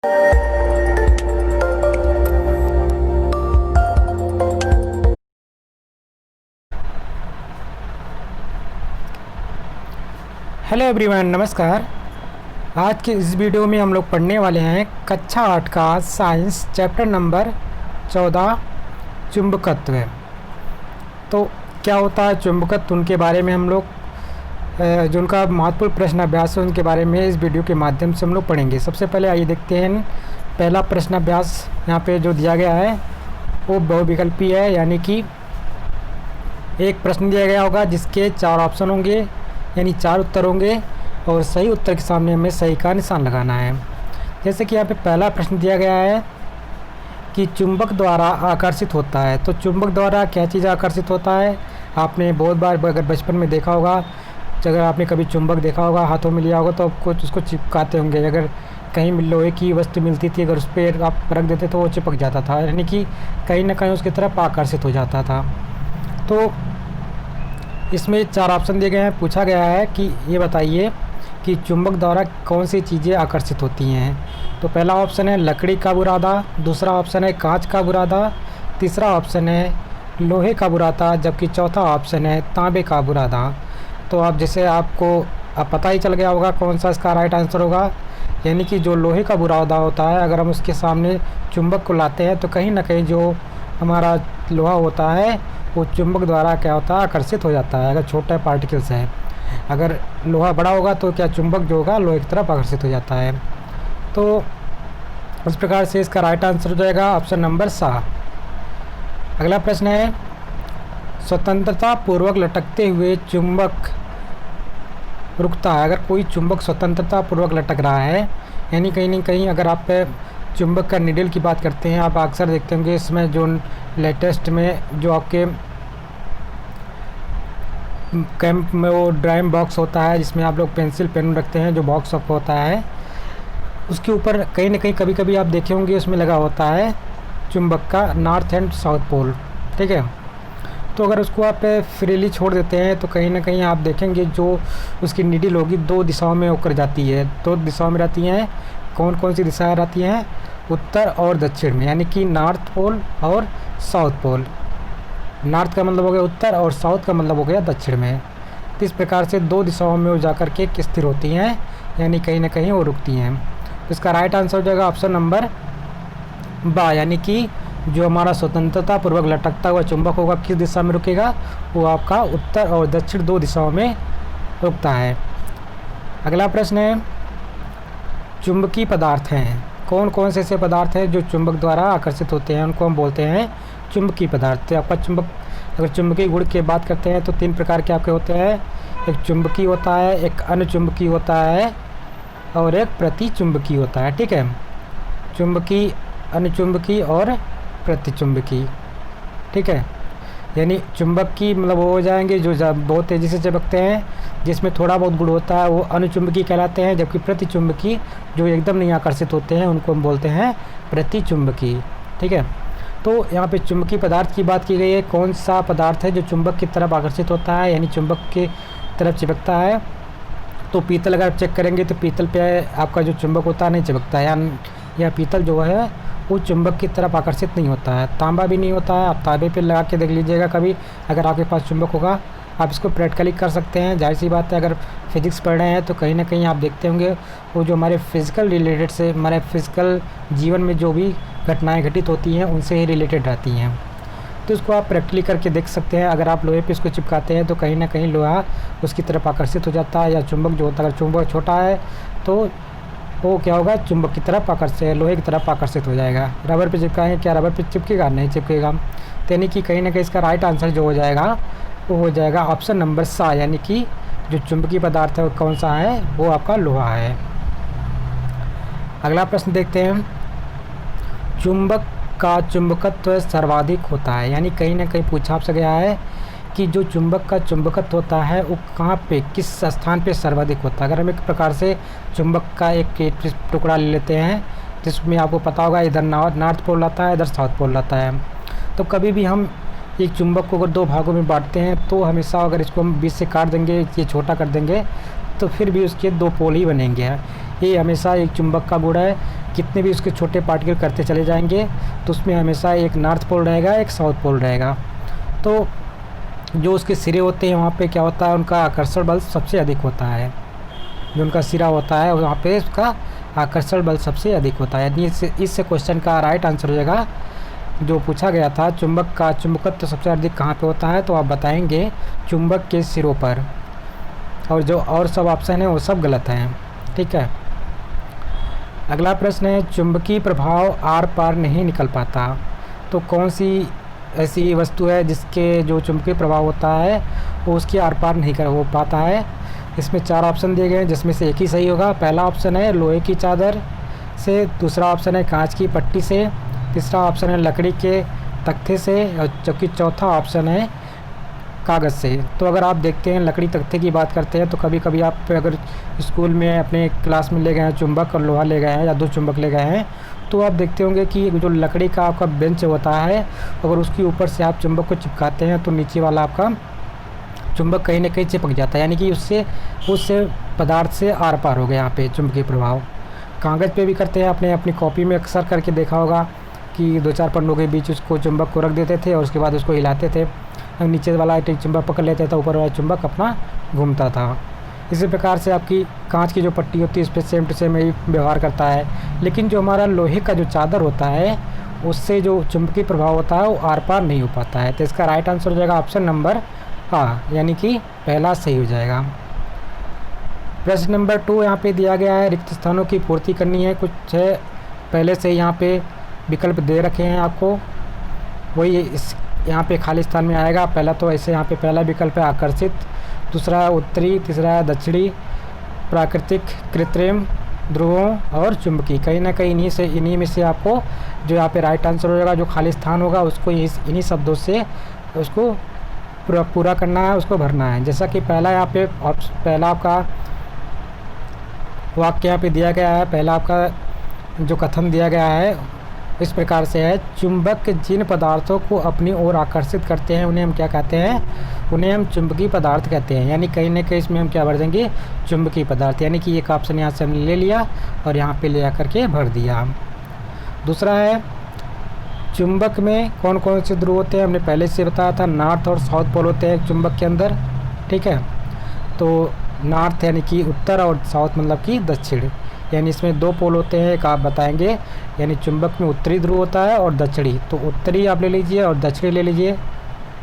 Hello everyone, नमस्कार। आज के इस वीडियो में हम लोग पढ़ने वाले हैं कक्षा 8 का साइंस चैप्टर नंबर 14 चुंबकत्व। तो क्या होता है चुंबकत्व, उनके बारे में हम लोग जो उनका महत्वपूर्ण प्रश्न अभ्यास है उनके बारे में इस वीडियो के माध्यम से हम लोग पढ़ेंगे। सबसे पहले आइए देखते हैं पहला प्रश्न अभ्यास यहाँ पे जो दिया गया है वो बहुविकल्पी है, यानी कि एक प्रश्न दिया गया होगा जिसके 4 ऑप्शन होंगे, यानी 4 उत्तर होंगे और सही उत्तर के सामने हमें सही का निशान लगाना है। जैसे कि यहाँ पे पहला प्रश्न दिया गया है कि चुंबक द्वारा आकर्षित होता है। तो चुंबक द्वारा क्या चीज़ आकर्षित होता है? आपने बहुत बार अगर बचपन में देखा होगा, अगर आपने कभी चुंबक देखा होगा, हाथों में लिया होगा तो आपको उसको चिपकाते होंगे। अगर कहीं लोहे की वस्तु मिलती थी, अगर उस पर आप रख देते तो वो चिपक जाता था, यानी कि कहीं ना कहीं उसकी तरफ आकर्षित हो जाता था। तो इसमें 4 ऑप्शन दिए गए हैं। पूछा गया है कि ये बताइए कि चुंबक द्वारा कौन सी चीज़ें आकर्षित होती हैं। तो पहला ऑप्शन है लकड़ी का बुरादा, दूसरा ऑप्शन है कांच का बुरादा, तीसरा ऑप्शन है लोहे का बुरादा, जबकि चौथा ऑप्शन है तांबे का बुरादा। तो आप जैसे आपको अब पता ही चल गया होगा कौन सा इसका राइट आंसर होगा, यानी कि जो लोहे का बुरादा होता है, अगर हम उसके सामने चुंबक को लाते हैं तो कहीं ना कहीं जो हमारा लोहा होता है वो चुंबक द्वारा क्या होता है आकर्षित हो जाता है। अगर छोटा पार्टिकल्स है, अगर लोहा बड़ा होगा तो क्या चुंबक जो होगा लोहे की तरफ आकर्षित हो जाता है। तो इस प्रकार से इसका राइट आंसर हो जाएगा ऑप्शन नंबर 7। अगला प्रश्न है स्वतंत्रता पूर्वक लटकते हुए चुंबक रुकता है। अगर कोई चुंबक स्वतंत्रता पूर्वक लटक रहा है, यानी कहीं ना कहीं अगर आप चुंबक का निडल की बात करते हैं, आप अक्सर देखते होंगे इसमें जो लेटेस्ट में जो आपके कैंप में वो ड्राइंग बॉक्स होता है जिसमें आप लोग पेंसिल पेन रखते हैं, जो बॉक्स अप होता है उसके ऊपर कहीं ना कहीं कभी कभी आप देखे होंगे उसमें लगा होता है चुंबक का नॉर्थ एंड साउथ पोल। ठीक है, तो अगर उसको आप फ्रीली छोड़ देते हैं तो कहीं ना कहीं आप देखेंगे जो उसकी नीडल होगी 2 दिशाओं में होकर जाती है। 2 दिशाओं में रहती हैं। कौन कौन सी दिशाएं रहती हैं? उत्तर और दक्षिण में, यानी कि नॉर्थ पोल और साउथ पोल। नॉर्थ का मतलब हो गया उत्तर और साउथ का मतलब हो गया दक्षिण में। तो इस प्रकार से 2 दिशाओं में वो जाकर के स्थिर होती हैं, यानी कहीं ना कहीं वो रुकती हैं। तो इसका राइट आंसर हो जाएगा ऑप्शन नंबर 12, यानी कि जो हमारा स्वतंत्रता पूर्वक लटकता हुआ चुंबक होगा किस दिशा में रुकेगा? वो आपका उत्तर और दक्षिण 2 दिशाओं में रुकता है। अगला प्रश्न है चुंबकीय पदार्थ हैं। कौन कौन से ऐसे पदार्थ हैं जो चुंबक द्वारा आकर्षित होते हैं? उनको हम बोलते हैं चुंबकीय पदार्थ। तो आपका चुंबक, अगर चुंबकीय गुण की बात करते हैं तो 3 प्रकार के आपके होते हैं। एक चुंबकीय होता है, एक अनुचुंबकीय होता है और एक प्रतिचुंबकीय होता है। ठीक है, चुंबकीय, अनुचुंबकीय और प्रतिचुंबकीय। ठीक है, यानी चुंबक की मतलब वो हो जाएंगे जो बहुत तेज़ी से चमकते हैं, जिसमें थोड़ा बहुत गुण होता है, वो अनुचुंबकीय कहलाते हैं। जबकि प्रतिचुंबकीय जो एकदम नहीं आकर्षित होते हैं उनको हम बोलते हैं प्रतिचुंबकीय। ठीक है, तो यहाँ पे चुंबकीय पदार्थ की बात की गई है। कौन सा पदार्थ है जो चुंबक की तरफ आकर्षित होता है, यानी चुंबक की तरफ चिपकता है? तो पीतल अगर आप चेक करेंगे तो पीतल पे आपका जो चुंबक होता है नहीं चिपकता है, या पीतल जो है वो चुंबक की तरफ आकर्षित नहीं होता है। तांबा भी नहीं होता है। आप तांबे पे लगा के देख लीजिएगा कभी, अगर आपके पास चुंबक होगा आप इसको प्रैक्टिकली कर सकते हैं। जाहिर सी बात है, अगर फिजिक्स पढ़ रहे हैं तो कहीं ना कहीं आप देखते होंगे वो जो हमारे फिज़िकल रिलेटेड से, हमारे फिज़िकल जीवन में जो भी घटनाएं घटित होती हैं उनसे ही रिलेटेड रहती हैं। तो इसको आप प्रैक्टिकली करके देख सकते हैं। अगर आप लोहे पे इसको चिपकाते हैं तो कहीं ना कहीं लोहा उसकी तरफ आकर्षित हो जाता है, या चुंबक जो होता है, अगर चुंबक छोटा है तो वो क्या होगा चुंबक की तरफ आकर्षित, लोहे की तरफ आकर्षित हो जाएगा। रबर पे चिपकाएंगे, क्या रबर पे चिपकेगा? नहीं चिपकेगा। तो यानी कि कहीं ना कहीं इसका राइट आंसर जो हो जाएगा वो हो जाएगा ऑप्शन नंबर 7, यानी कि जो चुंबकीय पदार्थ है वो कौन सा है? वो आपका लोहा है। अगला प्रश्न देखते हैं चुंबक का चुंबकत्व सर्वाधिक होता है, यानी कहीं ना कहीं पूछा आपसे गया है कि जो चुंबक का चुंबकत्व होता है वो कहाँ पे, किस स्थान पे सर्वाधिक होता है। अगर हम एक प्रकार से चुंबक का एक टुकड़ा ले लेते हैं जिसमें आपको पता होगा इधर नॉर्थ पोल आता है, इधर साउथ पोल आता है। तो कभी भी हम एक चुंबक को अगर 2 भागों में बांटते हैं तो हमेशा अगर इसको हम बीच से काट देंगे, ये छोटा कर देंगे, तो फिर भी उसके 2 पोल ही बनेंगे। ये हमेशा एक चुंबक का गुण है, कितने भी उसके छोटे पार्टिकल करते चले जाएंगे तो उसमें हमेशा एक नॉर्थ पोल रहेगा, एक साउथ पोल रहेगा। तो जो उसके सिरे होते हैं वहाँ पे क्या होता है, उनका आकर्षण बल सबसे अधिक होता है। जो उनका सिरा होता है वहाँ पे उसका आकर्षण बल सबसे अधिक होता है। यानी इस क्वेश्चन का राइट आंसर हो जाएगा, जो पूछा गया था चुंबक का चुंबकत्व तो सबसे अधिक कहाँ पे होता है, तो आप बताएंगे चुंबक के सिरों पर। और जो और सब ऑप्शन है वो सब गलत हैं। ठीक है, अगला प्रश्न है, चुंबकीय प्रभाव आर पार नहीं निकल पाता। तो कौन सी ऐसी वस्तु है जिसके जो चुंबकीय प्रभाव होता है वो उसके आर पार नहीं कर हो पाता है। इसमें 4 ऑप्शन दिए गए हैं जिसमें से एक ही सही होगा। पहला ऑप्शन है लोहे की चादर से, दूसरा ऑप्शन है कांच की पट्टी से, तीसरा ऑप्शन है लकड़ी के तख्ते से, और जबकि चौथा ऑप्शन है कागज़ से। तो अगर आप देखते हैं लकड़ी तख्ते की बात करते हैं तो कभी कभी आप अगर स्कूल में अपने क्लास में ले गए हैं चुंबक और लोहा ले गए हैं या 2 चुंबक ले गए हैं तो आप देखते होंगे कि जो लकड़ी का आपका बेंच होता है अगर उसके ऊपर से आप चुंबक को चिपकाते हैं तो नीचे वाला आपका चुंबक कहीं ना कहीं चिपक जाता है, यानी कि उससे पदार्थ से आर पार हो गया यहाँ पे चुंबकीय प्रभाव। कागज़ पे भी करते हैं, आपने अपनी कॉपी में अक्सर करके देखा होगा कि 2-4 पन्नों के बीच उसको चुंबक को रख देते थे और उसके बाद उसको हिलाते थे, नीचे वाला चुंबक पकड़ लेता था, ऊपर वाला चुंबक अपना घूमता था। इसी प्रकार से आपकी कांच की जो पट्टी होती है इस पर सेम टू सेम यही व्यवहार करता है। लेकिन जो हमारा लोहे का जो चादर होता है उससे जो चुंबकीय प्रभाव होता है वो आर पार नहीं हो पाता है। तो इसका राइट आंसर हो जाएगा ऑप्शन नंबर यानी कि पहला सही हो जाएगा। प्रश्न नंबर 2 यहाँ पे दिया गया है, रिक्त स्थानों की पूर्ति करनी है। कुछ है पहले से यहाँ पे विकल्प दे रखे हैं आपको, वही इस यहाँ पे खाली स्थान में आएगा। पहला तो ऐसे यहाँ पे पहला विकल्प है आकर्षित, दूसरा उत्तरी, तीसरा दक्षिणी, प्राकृतिक, कृत्रिम, ध्रुवों और चुंबकीय। कहीं ना कहीं इन्हीं में से आपको जो यहाँ पे राइट आंसर हो जाएगा, जो खाली स्थान होगा उसको इन्हीं शब्दों से उसको पूरा करना है, उसको भरना है। जैसा कि पहला यहाँ पे पहला आपका वाक्य यहाँ पे दिया गया है, पहला आपका जो कथन दिया गया है इस प्रकार से है, चुंबक जिन पदार्थों को अपनी ओर आकर्षित करते हैं उन्हें हम क्या कहते हैं, उन्हें हम चुंबकीय पदार्थ कहते हैं। यानी कहीं ना कहीं इसमें हम क्या भर देंगे, चुंबकीय पदार्थ। यानी कि एक ऑप्शन यहाँ से हमने ले लिया और यहाँ पे ले आकर के भर दिया। दूसरा है, चुंबक में कौन कौन से ध्रुव होते हैं, हमने पहले से बताया था नॉर्थ और साउथ पोल होते हैं चुंबक के अंदर। ठीक है, तो नॉर्थ यानी कि उत्तर और साउथ मतलब कि दक्षिण, यानी इसमें 2 पोल होते हैं, एक आप बताएंगे। यानी चुंबक में उत्तरी ध्रुव होता है और दक्षिणी, तो उत्तरी आप ले लीजिए और दक्षिणी ले लीजिए।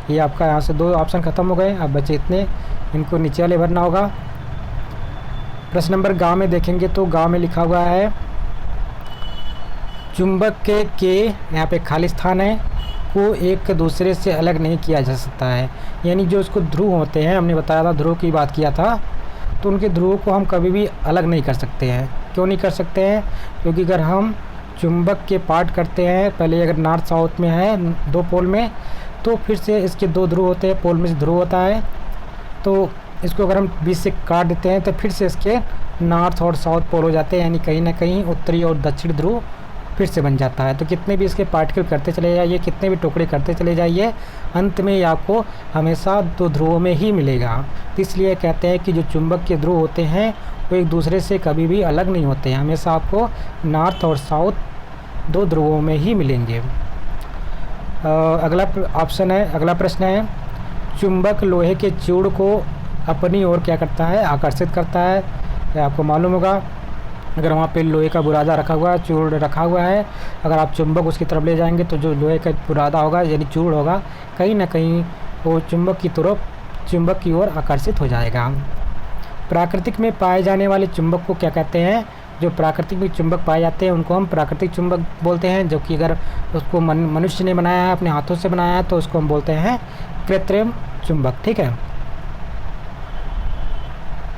ये आपका यहाँ से 2 ऑप्शन खत्म हो गए, अब बचे इतने, इनको नीचे वाले भरना होगा। प्रश्न नंबर गाँव में देखेंगे तो गाँव में लिखा हुआ है, चुंबक के यहाँ पे खाली स्थान है को एक दूसरे से अलग नहीं किया जा सकता है। यानी जो उसको ध्रुव होते हैं, हमने बताया था ध्रुव की बात किया था, तो उनके ध्रुवों को हम कभी भी अलग नहीं कर सकते हैं। क्यों नहीं कर सकते हैं, क्योंकि अगर हम चुंबक के पार्ट करते हैं, पहले अगर नॉर्थ साउथ में है 2 पोल में, तो फिर से इसके 2 ध्रुव होते हैं, पोल में से ध्रुव होता है, तो इसको अगर हम बीच से काट देते हैं तो फिर से इसके नॉर्थ और साउथ पोल हो जाते हैं। यानी कहीं ना कहीं उत्तरी और दक्षिण ध्रुव फिर से बन जाता है। तो कितने भी इसके पार्टिकल करते चले जाइए, कितने भी टुकड़े करते चले जाइए, अंत में ये आपको हमेशा 2 ध्रुवों में ही मिलेगा। तो इसलिए कहते हैं कि जो चुंबक के ध्रुव होते हैं वो एक दूसरे से कभी भी अलग नहीं होते हैं, हमेशा आपको नॉर्थ और साउथ 2 ध्रुवों में ही मिलेंगे। अगला ऑप्शन है, अगला प्रश्न है, चुंबक लोहे के चूड़ को अपनी ओर क्या करता है, आकर्षित करता है। ये आपको मालूम होगा, अगर वहाँ पे लोहे का बुरादा रखा हुआ है, चूड़ रखा हुआ है, अगर आप चुंबक उसकी तरफ ले जाएंगे तो जो लोहे का बुरादा होगा यानी चूड़ होगा, कहीं ना कहीं वो चुंबक की ओर आकर्षित हो जाएगा। प्राकृतिक में पाए जाने वाले चुंबक को क्या कहते हैं, जो प्राकृतिक में चुंबक पाए जाते हैं उनको हम प्राकृतिक चुंबक बोलते हैं। जो कि अगर उसको मनुष्य ने बनाया है, अपने हाथों से बनाया है, तो उसको हम बोलते हैं कृत्रिम चुंबक। ठीक है,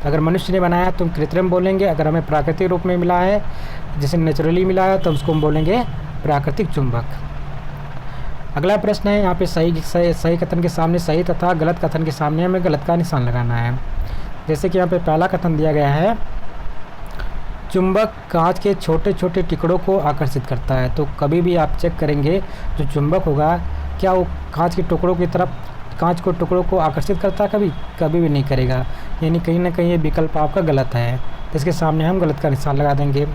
अगर मनुष्य ने बनाया तो हम कृत्रिम बोलेंगे, अगर हमें प्राकृतिक रूप में मिला है, जैसे नेचुरली मिला है, तो उसको हम बोलेंगे प्राकृतिक चुंबक। अगला प्रश्न है, यहाँ पे सही कथन के सामने सही तथा गलत कथन के सामने हमें गलत का निशान लगाना है। जैसे कि यहाँ पे पहला कथन दिया गया है, चुंबक कांच के छोटे छोटे टुकड़ों को आकर्षित करता है। तो कभी भी आप चेक करेंगे जो चुंबक होगा क्या वो कांच के टुकड़ों की तरफ, कांच को टुकड़ों को आकर्षित करता है, कभी भी नहीं करेगा। यानी कहीं ना कहीं ये विकल्प आपका गलत है। तो इसके सामने हम गलत का निशान लगा देंगे।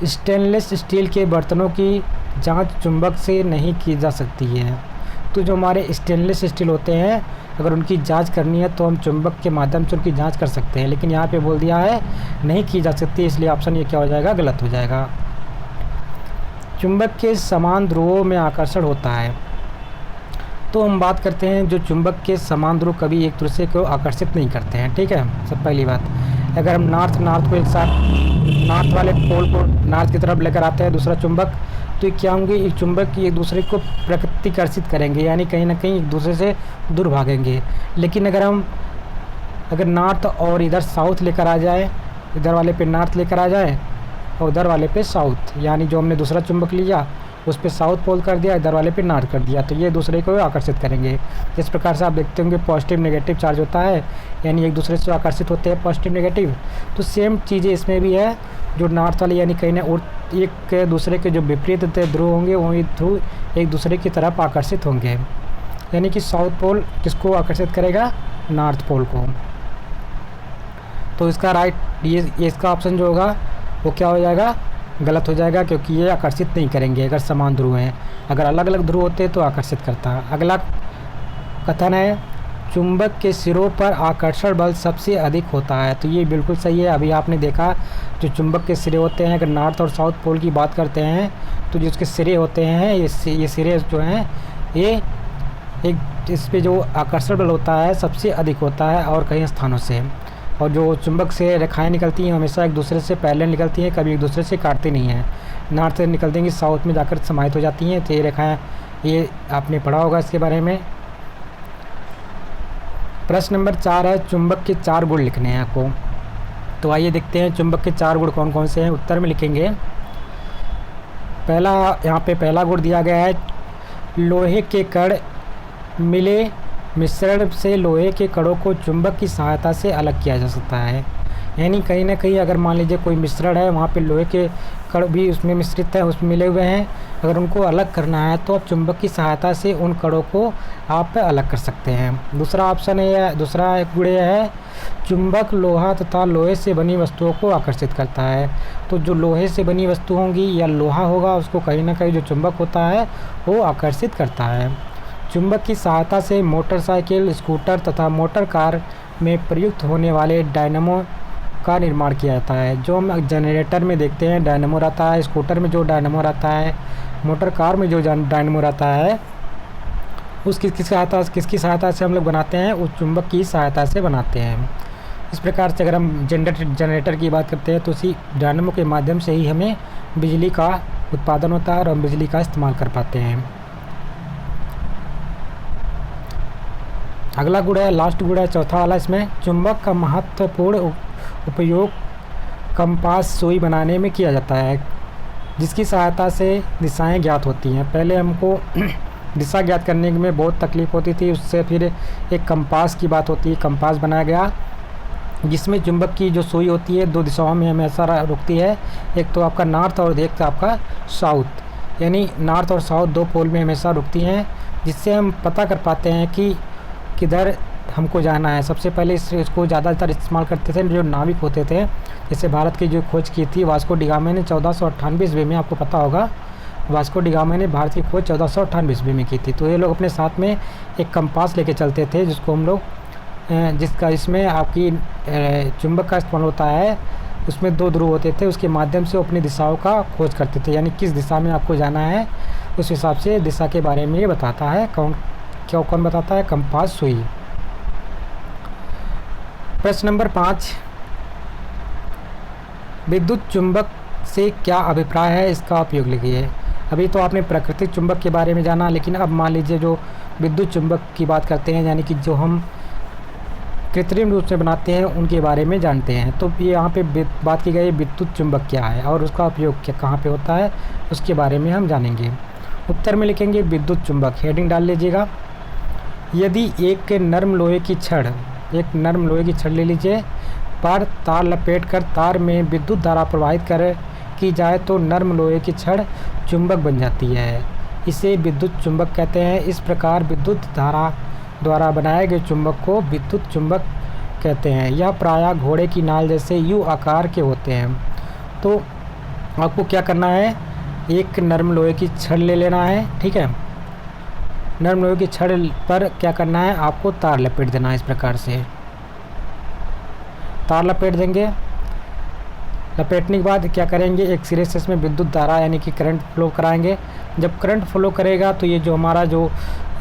स्टेनलेस स्टील के बर्तनों की जांच चुंबक से नहीं की जा सकती है। तो जो हमारे स्टेनलेस स्टील होते हैं, अगर उनकी जांच करनी है तो हम चुंबक के माध्यम से उनकी जांच कर सकते हैं, लेकिन यहाँ पे बोल दिया है नहीं की जा सकती, इसलिए ऑप्शन ये क्या हो जाएगा, गलत हो जाएगा। चुंबक के समान ध्रुवों में आकर्षण होता है। तो हम बात करते हैं जो चुंबक के समान ध्रुव कभी एक दूसरे को आकर्षित नहीं करते हैं, ठीक है। सब पहली बात, अगर हम नॉर्थ को एक साथ नॉर्थ वाले पोल को नॉर्थ की तरफ लेकर आते हैं दूसरा चुंबक, तो क्या होंगे, एक चुंबक एक दूसरे को प्रत्याकर्षित करेंगे, यानी कहीं ना कहीं एक दूसरे से दूर भागेंगे। लेकिन अगर नॉर्थ और इधर साउथ लेकर आ जाए, इधर वाले पे नॉर्थ लेकर आ जाए और उधर वाले पे साउथ, यानी जो हमने दूसरा चुंबक लिया उस पे साउथ पोल कर दिया, इधर वाले पे नॉर्थ कर दिया, तो ये दूसरे को आकर्षित करेंगे। जिस प्रकार से आप देखते होंगे पॉजिटिव नेगेटिव चार्ज होता है, यानी एक दूसरे से आकर्षित होते हैं पॉजिटिव नेगेटिव, तो सेम चीज़ें इसमें भी है। जो नॉर्थ वाले यानी कहीं ना एक दूसरे के जो विपरीत ध्रुव होंगे वही ध्रुव एक दूसरे की तरफ आकर्षित होंगे, यानी कि साउथ पोल किसको आकर्षित करेगा, नॉर्थ पोल को। तो इसका राइट ये इसका ऑप्शन जो होगा वो क्या हो जाएगा, गलत हो जाएगा, क्योंकि ये आकर्षित नहीं करेंगे अगर समान ध्रुव हैं। अगर अलग अलग ध्रुव होते तो आकर्षित करता। अगला कथन है चुंबक के सिरों पर आकर्षण बल सबसे अधिक होता है। तो ये बिल्कुल सही है। अभी आपने देखा जो चुंबक के सिरे होते हैं, अगर नॉर्थ और साउथ पोल की बात करते हैं तो जो इसके सिरे होते हैं ये सिरे जो हैं ये इस पे जो आकर्षण बल होता है सबसे अधिक होता है और कई स्थानों से। और जो चुंबक से रेखाएं निकलती हैं हमेशा एक दूसरे से पैरेलल निकलती हैं, कभी एक दूसरे से काटती नहीं हैं। नॉर्थ से निकल देंगी साउथ में जाकर समाहित हो जाती हैं। तो ये रेखाएं, ये आपने पढ़ा होगा इसके बारे में। प्रश्न नंबर 4 है चुंबक के 4 गुण लिखने हैं आपको। तो आइए देखते हैं चुंबक के 4 गुण कौन कौन से हैं। उत्तर में लिखेंगे यहाँ पे पहला गुण दिया गया है लोहे के कण मिले मिश्रण से लोहे के कणों को चुंबक की सहायता से अलग किया जा सकता है। यानी कहीं ना कहीं अगर मान लीजिए कोई मिश्रण है, वहाँ पे लोहे के कण भी उसमें मिश्रित है, उसमें मिले हुए हैं, अगर उनको अलग करना है तो आप चुंबक की सहायता से उन कणों को आप अलग कर सकते हैं। दूसरा ऑप्शन है, दूसरा एक गुण है चुंबक लोहा तथा लोहे से बनी वस्तुओं को आकर्षित करता है। तो जो लोहे से बनी वस्तु होंगी या लोहा होगा उसको कहीं ना कहीं जो चुंबक होता है वो आकर्षित करता है। चुंबक की सहायता से मोटरसाइकिल, स्कूटर तथा मोटर कार में प्रयुक्त होने वाले डायनामो का निर्माण किया जाता है। जो हम जनरेटर में देखते हैं डायनामो रहता है, स्कूटर में जो डायनामो रहता है, मोटर कार में जो डायनामो रहता है, किसकी सहायता से हम लोग बनाते हैं, उस चुंबक की सहायता से बनाते हैं। इस प्रकार से अगर हम जनरेटर की बात करते हैं तो उसी डायनामो के माध्यम से ही हमें बिजली का उत्पादन होता है और हम बिजली का इस्तेमाल कर पाते हैं। अगला गुण है, लास्ट गुण है चौथा वाला, इसमें चुंबक का महत्वपूर्ण उपयोग कंपास सुई बनाने में किया जाता है, जिसकी सहायता से दिशाएं ज्ञात होती हैं। पहले हमको दिशा ज्ञात करने में बहुत तकलीफ़ होती थी, उससे फिर एक कंपास की बात होती है, कंपास बनाया गया जिसमें चुंबक की जो सुई होती है 2 दिशाओं में हमेशा रुकती है, एक तो आपका नॉर्थ और एक तो आपका साउथ, यानी नॉर्थ और साउथ 2 पोल में हमेशा रुकती हैं, जिससे हम पता कर पाते हैं कि किधर हमको जाना है। सबसे पहले इसको ज़्यादातर इस्तेमाल करते थे जो नाविक होते थे, जैसे भारत की जो खोज की थी वास्को डी गामा ने 1498 ईस्वी में, आपको पता होगा वास्को डी गामा ने भारत की खोज 1498 ईस्वी में की थी। तो ये लोग अपने साथ में एक कंपास लेके चलते थे, जिसको हम लोग इसमें आपकी चुंबक का इस्तेमाल होता है। उसमें 2 ध्रुव होते थे, उसके माध्यम से अपनी दिशाओं का खोज करते थे, यानी किस दिशा में आपको जाना है उस हिसाब से दिशा के बारे में ये बताता है। कौन बताता है, कंपास सुई। प्रश्न नंबर 5 विद्युत चुंबक से क्या अभिप्राय है, इसका उपयोग लिखिए। अभी तो आपने प्राकृतिक चुंबक के बारे में जाना, लेकिन अब मान लीजिए जो विद्युत चुंबक की बात करते हैं, यानी कि जो हम कृत्रिम रूप से बनाते हैं उनके बारे में जानते हैं। तो ये यहाँ पे बात की गई विद्युत चुंबक क्या है और उसका उपयोग कहाँ पे होता है, उसके बारे में हम जानेंगे। उत्तर में लिखेंगे विद्युत चुंबक, हेडिंग डाल लीजिएगा। यदि एक नरम लोहे की छड़ ले लीजिए, पर तार लपेट कर तार में विद्युत धारा प्रवाहित की जाए तो नरम लोहे की छड़ चुंबक बन जाती है। इसे विद्युत चुंबक कहते हैं। इस प्रकार विद्युत धारा द्वारा बनाए गए चुंबक को विद्युत चुंबक कहते हैं। यह प्रायः घोड़े की नाल जैसे यू आकार के होते हैं। तो आपको क्या करना है, एक नरम लोहे की छड़ ले लेना है, ठीक है। नरम लोहे की छड़ पर क्या करना है, आपको तार लपेट देना है। इस प्रकार से तार लपेट देंगे। लपेटने के बाद क्या करेंगे, एक सिरे से इसमें विद्युत धारा यानी कि करंट फ्लो कराएंगे। जब करंट फ्लो करेगा तो ये जो हमारा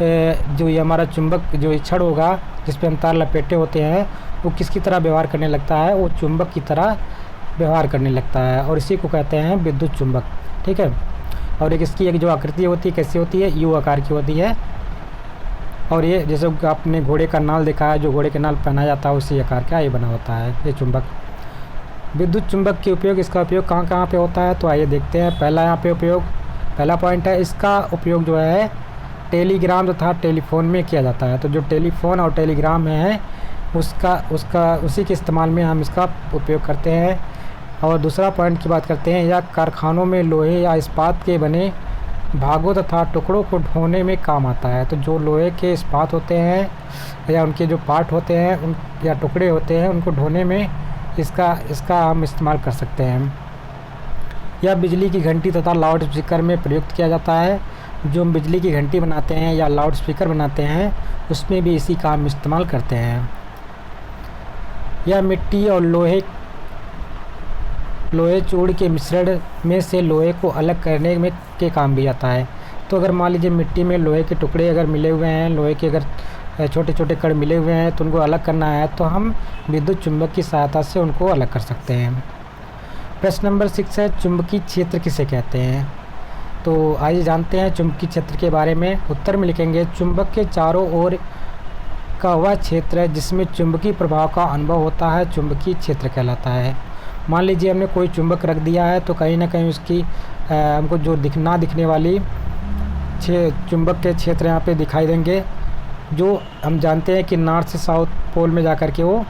ये हमारा चुंबक जो छड़ होगा जिस पे हम तार लपेटे होते हैं वो किसकी तरह व्यवहार करने लगता है, वो चुंबक की तरह व्यवहार करने लगता है और इसी को कहते हैं विद्युत चुंबक, ठीक है। और एक इसकी एक जो आकृति होती है कैसी होती है, यू आकार की होती है। और ये जैसे आपने घोड़े का नाल देखा है, जो घोड़े के नाल पहना जाता है उसी आकार का ये बना होता है ये चुंबक। विद्युत चुंबक के उपयोग, इसका उपयोग कहाँ कहाँ पे होता है, तो आइए देखते हैं। पहला पॉइंट है, इसका उपयोग जो है टेलीग्राम तथा टेलीफोन में किया जाता है। तो जो टेलीफोन और टेलीग्राम है उसी के इस्तेमाल में हम इसका उपयोग करते हैं। और दूसरा पॉइंट की बात करते हैं, यह कारखानों में लोहे या इस्पात के बने भागों तथा टुकड़ों को ढोने में काम आता है। तो जो लोहे के इस्पात होते हैं या उनके जो पार्ट होते हैं या टुकड़े होते हैं उनको ढोने में इसका हम इस्तेमाल कर सकते हैं। यह बिजली की घंटी तथा लाउड स्पीकर में प्रयुक्त किया जाता है। जो हम बिजली की घंटी बनाते हैं या लाउड स्पीकर बनाते हैं उसमें भी इसी का हम इस्तेमाल करते हैं। यह मिट्टी और लोहे चूड़ के मिश्रण में से लोहे को अलग करने में के काम भी आता है। तो अगर मान लीजिए मिट्टी में लोहे के टुकड़े अगर मिले हुए हैं, लोहे के अगर छोटे छोटे कण मिले हुए हैं तो उनको अलग करना है तो हम विद्युत चुंबक की सहायता से उनको अलग कर सकते हैं। प्रश्न नंबर 6 है, चुंबकीय क्षेत्र किसे कहते हैं। तो आइए जानते हैं चुंबकीय क्षेत्र के बारे में। उत्तर में लिखेंगे, चुंबक के चारों ओर का वह क्षेत्र जिसमें चुंबकीय प्रभाव का अनुभव होता है चुंबकीय क्षेत्र कहलाता है। मान लीजिए हमने कोई चुंबक रख दिया है तो कहीं ना कहीं उसकी हमको जो दिखने वाली चुंबक के क्षेत्र यहाँ पे दिखाई देंगे, जो हम जानते हैं कि नॉर्थ से साउथ पोल में जाकर के वो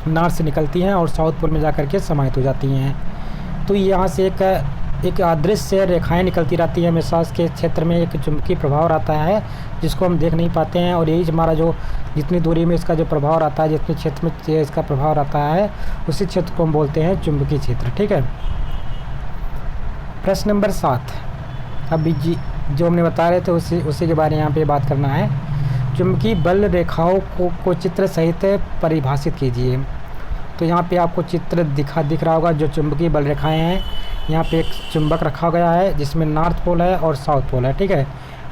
नॉर्थ से निकलती हैं और साउथ पोल में जाकर के समाहित हो जाती हैं। तो यहाँ से एक अदृश्य रेखाएं निकलती रहती है हमेशा। इसके क्षेत्र में एक चुंबकीय प्रभाव रहता है जिसको हम देख नहीं पाते हैं और यही हमारा जो जितनी दूरी में इसका जो प्रभाव रहता है, जितने क्षेत्र में इसका प्रभाव रहता है उसी क्षेत्र को हम बोलते हैं चुंबकीय क्षेत्र, ठीक है। प्रश्न नंबर 7, अभी जो हमने बता रहे थे उसी के बारे में यहाँ पे बात करना है। चुंबकीय बल रेखाओं को चित्र सहित परिभाषित कीजिए। तो यहाँ पे आपको चित्र दिख रहा होगा जो चुंबकीय बल रेखाएं हैं। यहाँ पे एक चुंबक रखा गया है जिसमें नॉर्थ पोल है और साउथ पोल है, ठीक है।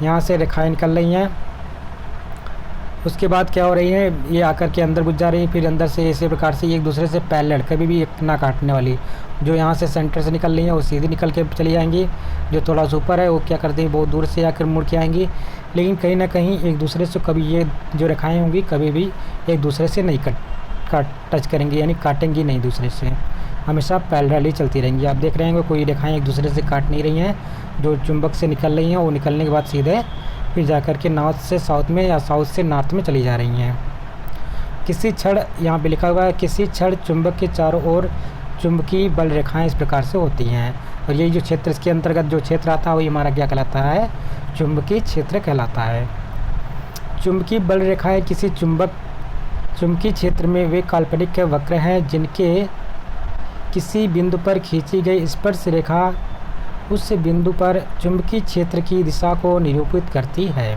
यहाँ से रेखाएं निकल रही हैं, उसके बाद क्या हो रही है, ये आकर के अंदर घुस जा रही है, फिर अंदर से इसी प्रकार से एक दूसरे से पैरेलल, कभी भी एक ना काटने वाली। जो यहाँ से सेंटर से निकल रही हैं वो सीधी निकल के चली जाएंगी। जो थोड़ा सा ऊपर है वो क्या करती है, बहुत दूर से आकर मुड़ के आएंगी, लेकिन कहीं ना कहीं एक दूसरे से कभी ये जो रेखाएँ होंगी कभी भी एक दूसरे से नहीं टच करेंगी, यानी काटेंगी नहीं दूसरे से, हमेशा पैरेलल ही चलती रहेंगी। आप देख रहे हैं कोई रेखाएं एक दूसरे से काट नहीं रही हैं। जो चुंबक से निकल रही हैं वो निकलने के बाद सीधे फिर जाकर के नॉर्थ से साउथ में या साउथ से नॉर्थ में चली जा रही हैं। किसी छड़, यहाँ पे लिखा हुआ है, किसी छड़ चुंबक के चारों ओर चुंबकीय बल रेखाएं इस प्रकार से होती हैं। और यही जो क्षेत्र, इसके अंतर्गत जो क्षेत्र आता है वही हमारा क्या कहलाता है, चुंबकीय क्षेत्र कहलाता है। चुंबकीय बल रेखाएँ किसी चुंबकीय क्षेत्र में वे काल्पनिक वक्र हैं जिनके किसी बिंदु पर खींची गई स्पर्श रेखा उस बिंदु पर चुंबकीय क्षेत्र की दिशा को निरूपित करती है।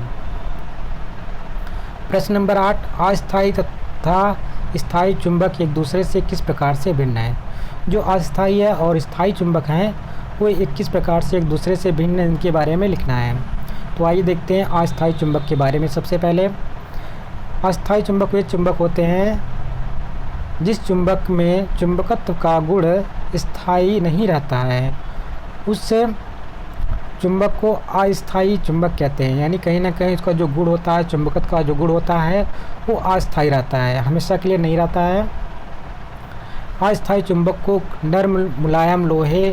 प्रश्न नंबर 8, अस्थायी तथा स्थायी चुंबक एक दूसरे से किस प्रकार से भिन्न है। जो अस्थायी है और स्थायी चुंबक हैं वो एक किस प्रकार से एक दूसरे से भिन्न है, इनके बारे में लिखना है। तो आइए देखते हैं अस्थायी चुंबक के बारे में। सबसे पहले, अस्थायी चुंबक वे चुंबक होते हैं जिस चुंबक में चुंबकत्व का गुण स्थायी नहीं रहता है, उस चुंबक को अस्थायी चुंबक कहते हैं। यानी कहीं ना कहीं इसका जो गुण होता है, चुंबकत्व का जो गुण होता है वो अस्थायी रहता है, हमेशा के लिए नहीं रहता है। अस्थायी चुंबक को नर्म मुलायम लोहे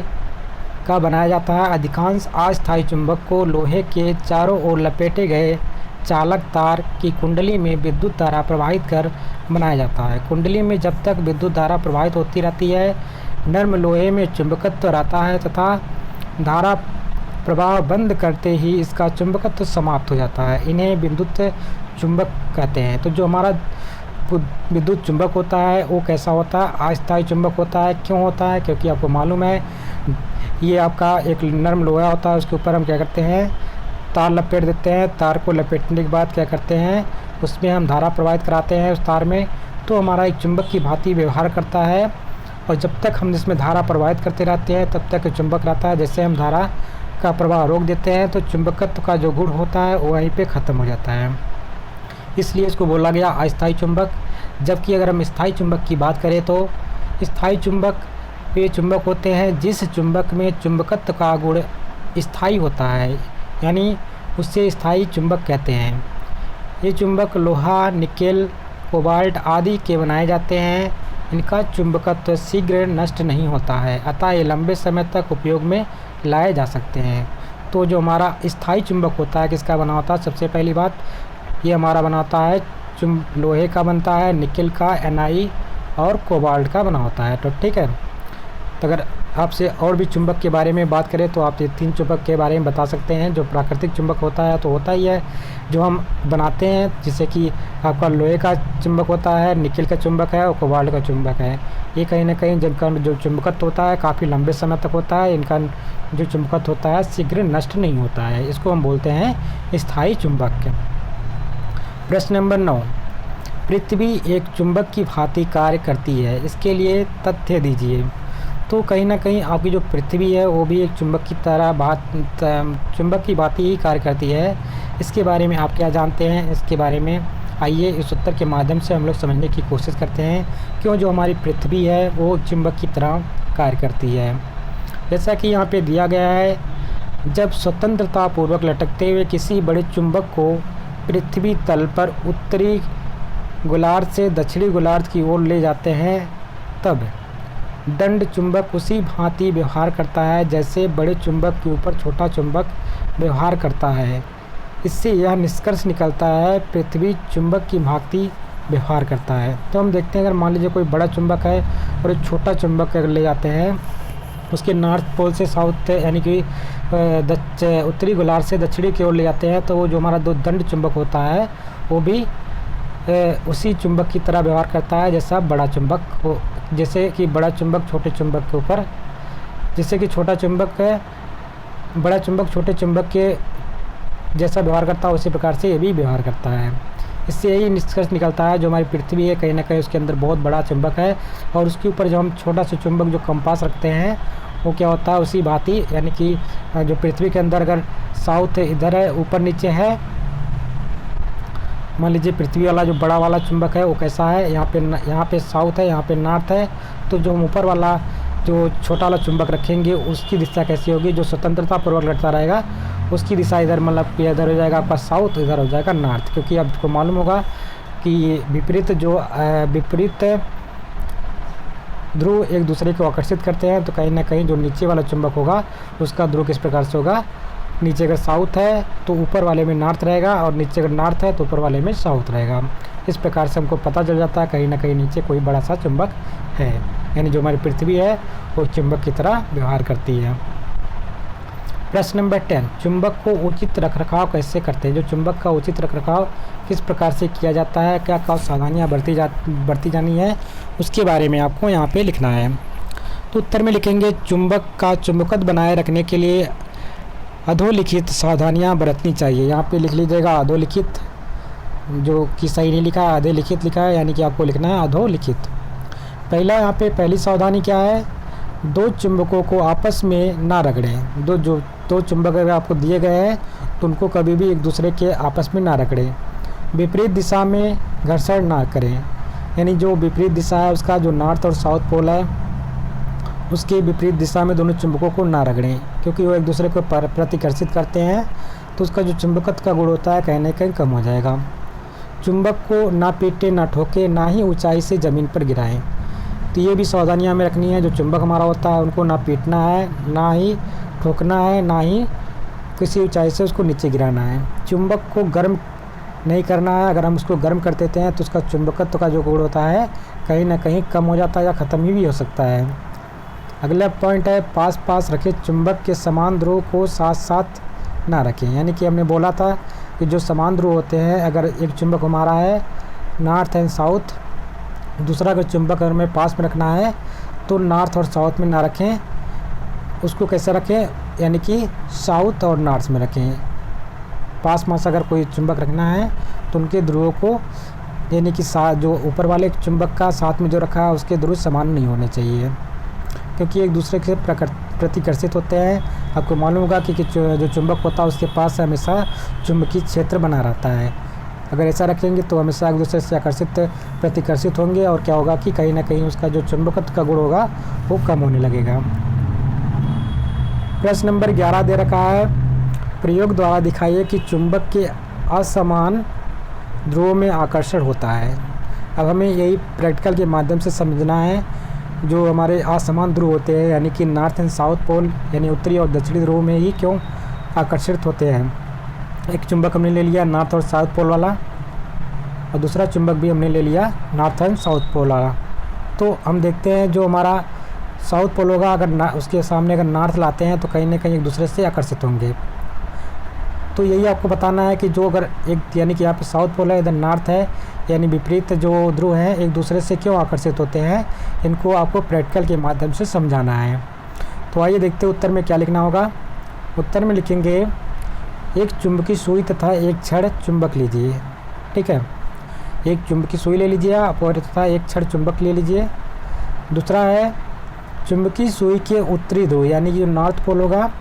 का बनाया जाता है। अधिकांश अस्थायी चुंबक को लोहे के चारों ओर लपेटे गए चालक तार की कुंडली में विद्युत धारा प्रवाहित कर बनाया जाता है। कुंडली में जब तक विद्युत धारा प्रवाहित होती रहती है, नर्म लोहे में चुंबकत्व रहता है तथा धारा प्रवाह बंद करते ही इसका चुंबकत्व समाप्त हो जाता है। इन्हें विद्युत चुंबक कहते हैं। तो जो हमारा विद्युत चुंबक होता है वो कैसा होता है, अस्थायी चुंबक होता है। क्यों होता है? क्योंकि आपको मालूम है ये आपका एक नरम लोहा होता है, उसके ऊपर हम क्या करते हैं, तार लपेट देते हैं। तार को लपेटने के बाद क्या करते हैं, उसमें हम धारा प्रवाहित कराते हैं उस तार में, तो हमारा एक चुंबक की भांति व्यवहार करता है। और जब तक हम इसमें धारा प्रवाहित करते रहते हैं तब तक चुंबक रहता है। जैसे हम धारा का प्रवाह रोक देते हैं तो चुंबकत्व का जो गुण होता है वो वहीं पे ख़त्म हो जाता है, इसलिए इसको बोला गया अस्थायी चुंबक। जबकि अगर हम स्थायी चुंबक की बात करें तो स्थायी चुंबक वे चुंबक होते हैं जिस चुंबक में चुंबकत्व का गुण स्थायी होता है, यानी उससे स्थायी चुंबक कहते हैं। ये चुंबक लोहा, निकेल, कोबाल्ट आदि के बनाए जाते हैं। इनका चुंबकत्व शीघ्र नष्ट नहीं होता है, अतः ये लंबे समय तक उपयोग में लाए जा सकते हैं। तो जो हमारा स्थायी चुंबक होता है किसका बना होता है? सबसे पहली बात ये हमारा बनाता है लोहे का बनता है, निकेल का, Ni और कोबाल्ट का बना होता है। तो ठीक है, तो अगर आपसे और भी चुंबक के बारे में बात करें तो आप ये 3 चुंबक के बारे में बता सकते हैं। जो प्राकृतिक चुंबक होता है तो होता ही है जो हम बनाते हैं, जैसे कि आपका लोहे का चुंबक होता है, निकेल का चुंबक है और कोबाल्ट का चुंबक है। ये कहीं ना कहीं जिनका जो चुंबकत्व होता है काफ़ी लंबे समय तक होता है। इनका जो चुंबकत्व होता है शीघ्र नष्ट नहीं होता है, इसको हम बोलते हैं स्थायी चुंबक। प्रश्न नंबर 9, पृथ्वी एक चुंबक की भांति कार्य करती है, इसके लिए तथ्य दीजिए। तो कहीं ना कहीं आपकी जो पृथ्वी है वो भी एक चुंबक की चुंबक की भांति ही कार्य करती है। इसके बारे में आप क्या जानते हैं? इसके बारे में आइए इस उत्तर के माध्यम से हम लोग समझने की कोशिश करते हैं क्यों जो हमारी पृथ्वी है वो चुंबक की तरह कार्य करती है। जैसा कि यहाँ पे दिया गया है, जब स्वतंत्रतापूर्वक लटकते हुए किसी बड़े चुंबक को पृथ्वी तल पर उत्तरी गोलार्ध से दक्षिणी गोलार्ध की ओर ले जाते हैं तब दंड चुंबक उसी भांति व्यवहार करता है जैसे बड़े चुंबक के ऊपर छोटा चुंबक व्यवहार करता है। इससे यह निष्कर्ष निकलता है पृथ्वी चुंबक की भांति व्यवहार करता है। तो हम देखते हैं अगर मान लीजिए कोई बड़ा चुंबक है और एक छोटा चुंबक अगर ले जाते हैं उसके नॉर्थ पोल से साउथ यानी कि उत्तरी गोलार्ध से दक्षिणी की ओर ले जाते हैं, तो वो जो हमारा 2 दंड चुंबक होता है वो भी उसी चुंबक की तरह व्यवहार करता है जैसा बड़ा चुंबक हो। जैसे कि बड़ा चुंबक छोटे चुंबक के ऊपर, जैसे कि छोटा चुंबक बड़ा चुंबक छोटे चुंबक के जैसा व्यवहार करता है उसी प्रकार से ये भी व्यवहार करता है। इससे यही निष्कर्ष निकलता है जो हमारी पृथ्वी है कहीं ना कहीं उसके अंदर बहुत बड़ा चुंबक है और उसके ऊपर जो हम छोटा सा चुंबक जो कंपास रखते हैं वो क्या होता है उसी भांति, यानी कि जो पृथ्वी के अंदर अगर साउथ इधर है ऊपर नीचे है, मान लीजिए पृथ्वी वाला जो बड़ा वाला चुंबक है वो कैसा है, यहाँ पे साउथ है, यहाँ पे नॉर्थ है, तो जो हम ऊपर वाला जो छोटा वाला चुंबक रखेंगे उसकी दिशा कैसी होगी, जो स्वतंत्रता पूर्वक लटता रहेगा उसकी दिशा इधर मतलब कि इधर हो जाएगा आपका साउथ, इधर हो जाएगा नॉर्थ। क्योंकि आपको मालूम होगा कि विपरीत ध्रुव एक दूसरे को आकर्षित करते हैं, तो कहीं ना कहीं जो नीचे वाला चुंबक होगा उसका ध्रुव किस प्रकार से होगा, नीचे अगर साउथ है तो ऊपर वाले में नॉर्थ रहेगा और नीचे अगर नॉर्थ है तो ऊपर वाले में साउथ रहेगा। इस प्रकार से हमको पता चल जाता है कहीं ना कहीं नीचे कोई बड़ा सा चुंबक है, यानी जो हमारी पृथ्वी है वो चुंबक की तरह व्यवहार करती है। प्रश्न नंबर 10, चुंबक को उचित रखरखाव कैसे करते हैं? जो चुंबक का उचित रखरखाव किस प्रकार से किया जाता है, क्या क्या सावधानियाँ बरती जानी है, उसके बारे में आपको यहाँ पे लिखना है। तो उत्तर में लिखेंगे चुंबक का चुंबकत्व बनाए रखने के लिए अधोलिखित सावधानियाँ बरतनी चाहिए। यहाँ पे लिख लीजिएगा अधोलिखित, जो कि सही नहीं लिखा है, अधोलिखित लिखा है, यानी कि आपको लिखना है अधोलिखित। यहाँ पे पहली सावधानी क्या है, 2 चुंबकों को आपस में ना रगड़ें। दो चुंबक अगर आपको दिए गए हैं तो उनको कभी भी एक दूसरे के आपस में ना रगड़ें। विपरीत दिशा में घर्षण ना करें, यानी जो विपरीत दिशा है उसका जो नॉर्थ और साउथ पोल है उसके विपरीत दिशा में दोनों चुंबकों को ना रगड़ें, क्योंकि वो एक दूसरे को प्रतिकर्षित करते हैं तो उसका जो चुंबकत्व का गुण होता है कहीं ना कहीं कम हो जाएगा। चुंबक को ना पीटे ना ठोके, ना ही ऊंचाई से ज़मीन पर गिराएं। तो ये भी सावधानियाँ हमें रखनी है, जो चुंबक हमारा होता है उनको ना पीटना है, ना ही ठोकना है, ना ही किसी ऊंचाई से उसको नीचे गिराना है। चुंबक को गर्म नहीं करना है, अगर हम उसको गर्म कर देते हैं तो उसका चुंबकत्व का जो गुण होता है कहीं ना कहीं कम हो जाता है या ख़त्म ही भी हो सकता है। अगला पॉइंट है पास पास रखे चुंबक के समान ध्रुव को साथ साथ ना रखें, यानी कि हमने बोला था कि जो समान ध्रुव होते हैं, अगर एक चुंबक हमारा है नॉर्थ एंड साउथ। दूसरा अगर चुंबक अगर हमें पास में रखना है तो नॉर्थ और साउथ में ना रखें, उसको कैसे रखें, यानी कि साउथ और नॉर्थ में रखें। पास अगर कोई चुंबक रखना है तो उनके ध्रुवों को, यानी कि जो ऊपर वाले चुंबक का साथ में जो रखा है उसके ध्रुव समान नहीं होने चाहिए, क्योंकि एक दूसरे से प्रतिकर्षित होते हैं। आपको मालूम होगा कि जो चुंबक होता है उसके पास हमेशा चुंबकीय क्षेत्र बना रहता है। अगर ऐसा रखेंगे तो हमेशा एक दूसरे से आकर्षित प्रतिकर्षित होंगे, और क्या होगा कि कहीं ना कहीं उसका जो चुंबकत्व का गुण होगा वो कम होने लगेगा। प्रश्न नंबर 11 दे रखा है, प्रयोग द्वारा दिखाइए कि चुंबक के असमान ध्रुवों में आकर्षण होता है। अब हमें यही प्रैक्टिकल के माध्यम से समझना है, जो हमारे असमान ध्रुव होते हैं, यानी कि नॉर्थ एंड साउथ पोल, यानी उत्तरी और दक्षिणी ध्रुव में ही क्यों आकर्षित होते हैं। एक चुंबक हमने ले लिया नॉर्थ और साउथ पोल वाला, और दूसरा चुंबक भी हमने ले लिया नॉर्थ एंड साउथ पोल वाला। तो हम देखते हैं जो हमारा साउथ पोल होगा, अगर उसके सामने अगर नॉर्थ लाते हैं तो कहीं ना कहीं एक दूसरे से आकर्षित होंगे। तो यही आपको बताना है कि जो अगर एक, यानी कि यहाँ पे साउथ पोल है, इधर नॉर्थ है, यानी विपरीत जो ध्रुव हैं एक दूसरे से क्यों आकर्षित होते हैं, इनको आपको प्रैक्टिकल के माध्यम से समझाना है। तो आइए देखते हैं उत्तर में क्या लिखना होगा। उत्तर में लिखेंगे, एक चुंबकीय सुई तथा एक छड़ चुंबक लीजिए। ठीक है, एक चुंबकीय सुई ले लीजिए आप, और तथा एक छड़ चुंबक ले लीजिए। दूसरा है, चुंबकीय सुई के उत्तरी ध्रुव, यानी कि जो नॉर्थ पोल होगा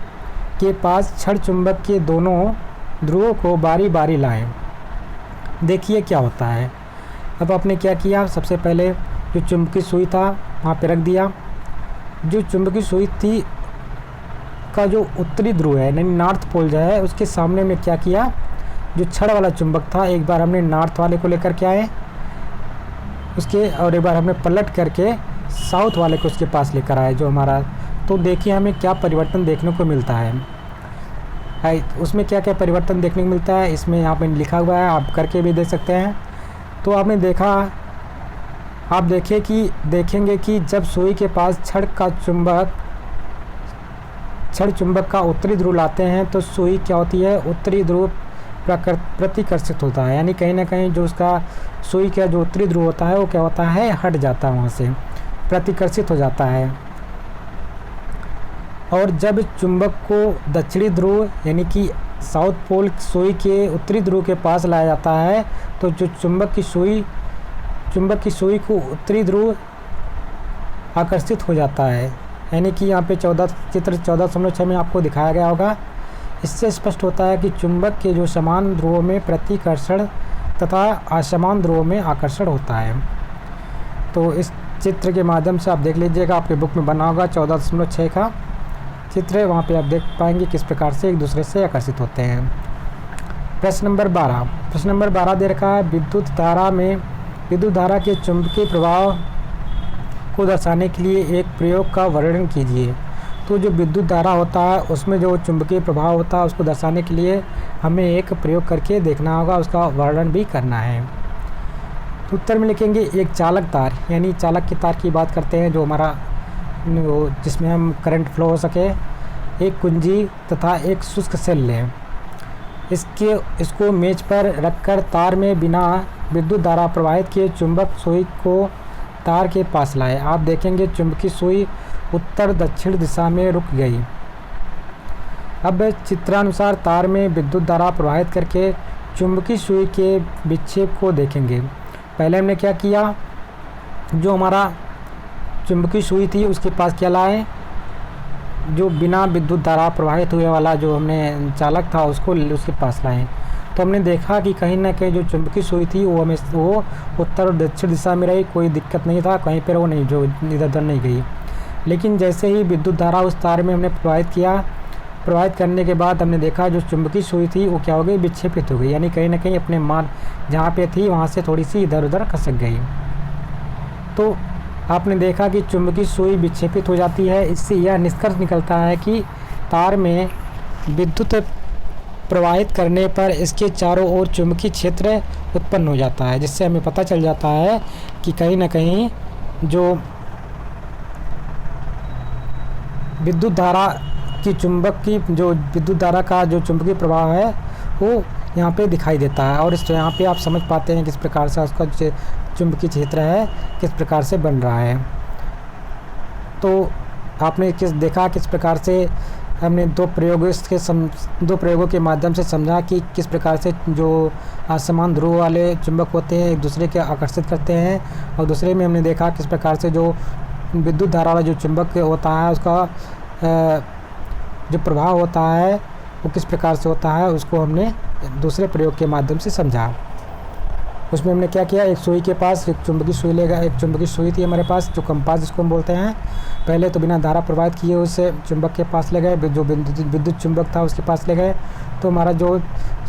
के पास छड़ चुंबक के दोनों ध्रुवों को बारी बारी लाएं। देखिए क्या होता है। अब आपने क्या किया, सबसे पहले जो चुंबकीय सुई था वहाँ पे रख दिया। जो चुंबकीय सुई थी का जो उत्तरी ध्रुव है, यानी नॉर्थ पोल जो है, उसके सामने में क्या किया, जो छड़ वाला चुंबक था एक बार हमने नॉर्थ वाले को लेकर के आए उसके, और एक बार हमने पलट करके साउथ वाले को उसके पास लेकर आए जो हमारा। तो देखिए हमें क्या परिवर्तन देखने को मिलता है। उसमें क्या क्या परिवर्तन देखने को मिलता है, इसमें यहाँ पे लिखा हुआ है, आप करके भी देख सकते हैं। तो आपने देखा, आप देखेंगे कि जब सुई के पास छड़ चुंबक का उत्तरी ध्रुव लाते हैं तो सुई क्या होती है, उत्तरी ध्रुव प्रतिकर्षित होता है, यानी कहीं ना कहीं जो उसका सुई का जो उत्तरी ध्रुव होता है वो क्या होता है, हट जाता है, वहाँ से प्रतिकर्षित हो जाता है। और जब चुंबक को दक्षिणी ध्रुव, यानी कि साउथ पोल सुई के उत्तरी ध्रुव के पास लाया जाता है तो जो चुंबक की सुई को उत्तरी ध्रुव आकर्षित हो जाता है, यानी कि यहाँ पे चित्र 14.6 में आपको दिखाया गया होगा। इससे स्पष्ट होता है कि चुंबक के जो समान ध्रुवों में प्रतिकर्षण तथा असमान ध्रुवों में आकर्षण होता है। तो इस चित्र के माध्यम से आप देख लीजिएगा, आपके बुक में बना होगा 14.6 का चित्र है, वहाँ पे आप देख पाएंगे किस प्रकार से एक दूसरे से आकर्षित होते हैं। प्रश्न नंबर 12 दे रखा है, विद्युत धारा के चुंबकीय प्रभाव को दर्शाने के लिए एक प्रयोग का वर्णन कीजिए। तो जो विद्युत धारा होता है उसमें जो चुंबकीय प्रभाव होता है उसको दर्शाने के लिए हमें एक प्रयोग करके देखना होगा, उसका वर्णन भी करना है। तो उत्तर में लिखेंगे, एक चालक तार, यानी चालक की तार की बात करते हैं जो हमारा जिसमें हम करंट फ्लो हो सके, एक कुंजी तथा एक शुष्क सेल लें। इसको मेज पर रखकर तार में बिना विद्युत धारा प्रवाहित किए चुंबक सुई को तार के पास लाए। आप देखेंगे चुंबकीय सुई उत्तर दक्षिण दिशा में रुक गई। अब चित्रानुसार तार में विद्युत धारा प्रवाहित करके चुंबकीय सुई के विक्षेप को देखेंगे। पहले हमने क्या किया, जो हमारा चुंबकीय सुई थी उसके पास क्या लाए, जो बिना विद्युत धारा प्रवाहित हुए वाला जो हमने चालक था उसको उसके पास लाए। तो हमने देखा कि कहीं ना कहीं जो चुंबकीय सुई थी वो उत्तर और दक्षिण दिशा में रही, कोई दिक्कत नहीं था, कहीं पर वो नहीं जो इधर उधर नहीं गई। लेकिन जैसे ही विद्युत धारा उस तार में हमने प्रवाहित करने के बाद हमने देखा जो चुंबकीय सुई थी वो क्या हो गई, विक्षेपित हो गई, यानी कहीं ना कहीं अपने मान जहाँ पे थी वहाँ से थोड़ी सी इधर उधर खसक गई। तो आपने देखा कि चुंबकीय सुई विक्षेपित हो जाती है। इससे यह निष्कर्ष निकलता है कि तार में विद्युत प्रवाहित करने पर इसके चारों ओर चुंबकीय क्षेत्र उत्पन्न हो जाता है, जिससे हमें पता चल जाता है कि कहीं ना कहीं जो विद्युत धारा का जो चुंबकीय प्रवाह है वो यहाँ पे दिखाई देता है, और इस यहाँ पे आप समझ पाते हैं किस प्रकार से उसका चुंबकीय क्षेत्र है किस प्रकार से बन रहा है। तो आपने देखा किस प्रकार से हमने दो प्रयोगों के माध्यम से समझा कि किस प्रकार से जो असमान ध्रुव वाले चुंबक होते हैं एक दूसरे के आकर्षित करते हैं, और दूसरे में हमने देखा किस प्रकार से जो विद्युत धारा वाला जो चुंबक होता है उसका जो प्रभाव होता है वो किस प्रकार से होता है, उसको हमने दूसरे प्रयोग के माध्यम से समझा। उसमें हमने क्या किया, एक सुई के पास एक चुंबकीय सुई लेगा, एक चुंबकीय सुई थी हमारे पास जो कंपास जिसको हम बोलते हैं। पहले तो बिना धारा प्रवाहित किए उसे चुंबक के पास ले गए, जो विद्युत चुंबक था उसके पास ले गए, तो हमारा जो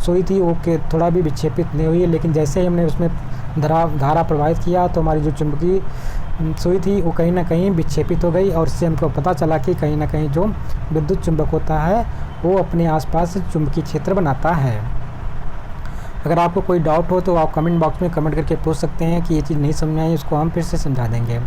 सुई थी वो थोड़ा भी विक्षेपित नहीं हुई। लेकिन जैसे ही हमने उसमें धारा प्रवाहित किया तो हमारी जो चुंबकीय सुई थी वो कहीं ना कहीं विक्षेपित हो गई, और इससे हमको पता चला कि कहीं ना कहीं जो विद्युत चुंबक होता है वो अपने आसपास चुंबकीय क्षेत्र बनाता है। अगर आपको कोई डाउट हो तो आप कमेंट बॉक्स में कमेंट करके पूछ सकते हैं कि ये चीज़ नहीं समझ आई, उसको हम फिर से समझा देंगे।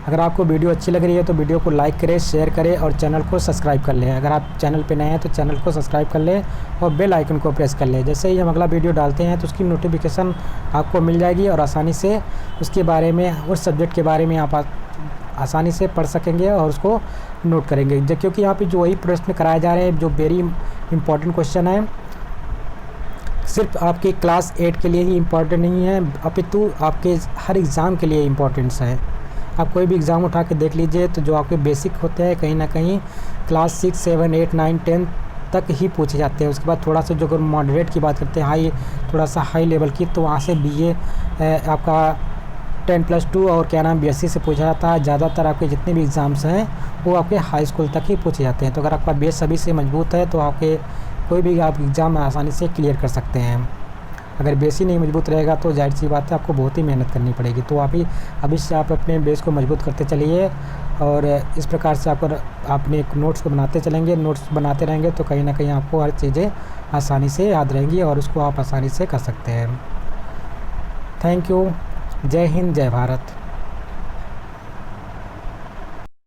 अगर आपको वीडियो अच्छी लग रही है तो वीडियो को लाइक करें, शेयर करें और चैनल को सब्सक्राइब कर लें। अगर आप चैनल पे नए हैं तो चैनल को सब्सक्राइब कर लें और बेल आइकन को प्रेस कर लें। जैसे ही हम अगला वीडियो डालते हैं तो उसकी नोटिफिकेशन आपको मिल जाएगी, और आसानी से उसके बारे में, उस सब्जेक्ट के बारे में आप आसानी से पढ़ सकेंगे और उसको नोट करेंगे। क्योंकि यहाँ पर जो वही प्रश्न कराए जा रहे हैं जो वेरी इंपॉर्टेंट क्वेश्चन है, सिर्फ आपके क्लास 8 के लिए ही इम्पॉर्टेंट नहीं है, अपितु आपके हर एग्ज़ाम के लिए इम्पॉर्टेंस है। आप कोई भी एग्ज़ाम उठा के देख लीजिए तो जो आपके बेसिक होते हैं कहीं ना कहीं क्लास 6, 7, 8, 9, 10 तक ही पूछे जाते हैं। उसके बाद थोड़ा सा जो अगर मॉडरेट की बात करते हैं, थोड़ा सा हाई लेवल की, तो वहाँ से BA आपका 10+2 और क्या नाम BSc से पूछा जाता है। ज़्यादातर आपके जितने भी एग्ज़ाम्स हैं वो आपके हाई स्कूल तक ही पूछे जाते हैं। तो अगर आपका बेस अभी से मजबूत है तो आपके कोई भी आप एग्ज़ाम आसानी से क्लियर कर सकते हैं। अगर बेस ही नहीं मजबूत रहेगा तो जाहिर सी बात है आपको बहुत ही मेहनत करनी पड़ेगी। तो अभी से आप अपने बेस को मजबूत करते चलिए, और इस प्रकार से आपने एक नोट्स को बनाते चलेंगे, नोट्स बनाते रहेंगे तो कहीं ना कहीं आपको हर चीज़ें आसानी से याद रहेंगी और उसको आप आसानी से कर सकते हैं। Thank you. जय हिंद, जय भारत।